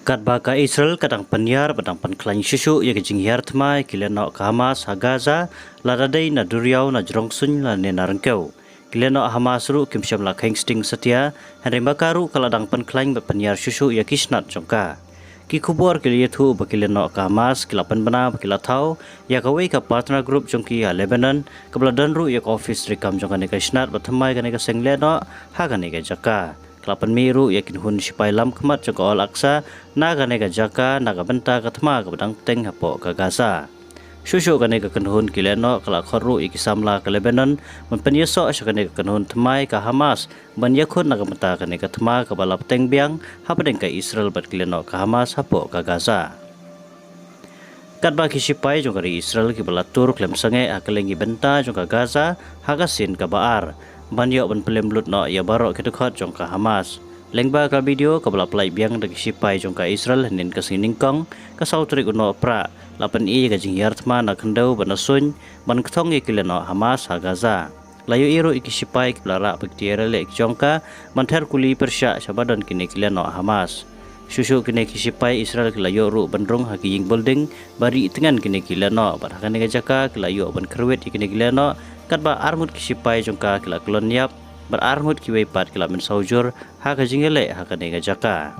Kat baka Israel kadang penyar badang penklan susu ya kejing hiar tmai kileno ka Hamas ha Gaza ladadai na duriau na jrongsun la ne narengkau. Kileno Hamas ru kim syam la kengsting setia henry makaru kaladang penklan penyar susu ya kisnat jongka. Ki kubur kilietu bakileno ka Hamas kilapan bana bakilatau ya kawai ka partner group jongki ha Lebanon kabladan ru ya office rikam jongka ne kisnat batmai ka ne ka sengleno ha ka ne ka jaka. Kelapan miru yakin hun sipai lam kemat joko Al Aqsa naga nega jaka naga benta katma ke bedang teng hapo ke Gaza. Susu kane ke kenhun kileno kala khoru iki samla ke Lebanon mempenyeso syakane ke kenhun temai ke Hamas ban yakun naga benta kane ke tema ke balap teng biang hapadeng ke Israel bat kileno ke Hamas hapo ke Gaza. Kat bagi sipai jong kari Israel ki balatur klem sange akelengi benta jong ke Gaza hagasin ke baar. Banyak ban pelem lut no ya barok kedekot jongka Hamas. Lengba ka video ka bala plai biang dagi sipai jongka Israel nin ka siningkong ka sautrik uno pra lapan i ka jingyar tma na kendau banasun ban ketong ikileno Hamas ha Gaza. Layu iru iki sipai kiblara baktiara lek jongka manter kuli persya sabadan kini kileno Hamas. Susu kini kisipai Israel kilayo ru bandrong haki ying building bari itengan kini kileno barhakan nega jaka kilayo ban kerwet kini kileno kat ba armut kisipai jongka kila koloniap berarmut kiwai pat kila men saujur haka jingele haka nega jaka.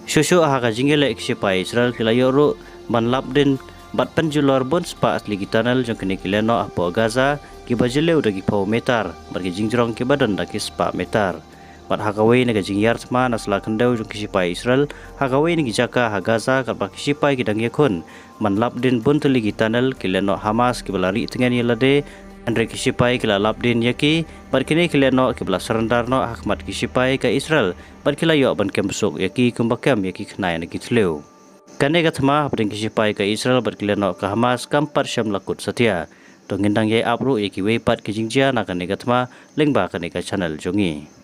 Susu haka jingele kisipai Israel kilayo ru ban labdin bat penjulor bon spa asli gitanal jong kini kileno apo Gaza kibajele udah kipau metar bagi jingjrong kibadan daki spa metar. Bat hakawai nega jingyar tma nasla kendau jong kisipai Israel hakawai negi jaka ha Gaza kat ba kisipai kidang yakun man labdin bon teli gitanal kileno Hamas kibalari tengan yelade Andre kisipai kila labdin yaki bat kini kileno kibla serendar no hakmat kisipai ke Israel bat kila yo ban kembusuk yaki kumbakam yaki kenai negi tleu. Kane gatma badeng kisipai ke Israel bat kileno ke Hamas kampar syam lakut setia. Dongindang yai apru yaki weipat kijingjia na kane gatma lengba kane ka channel jongi.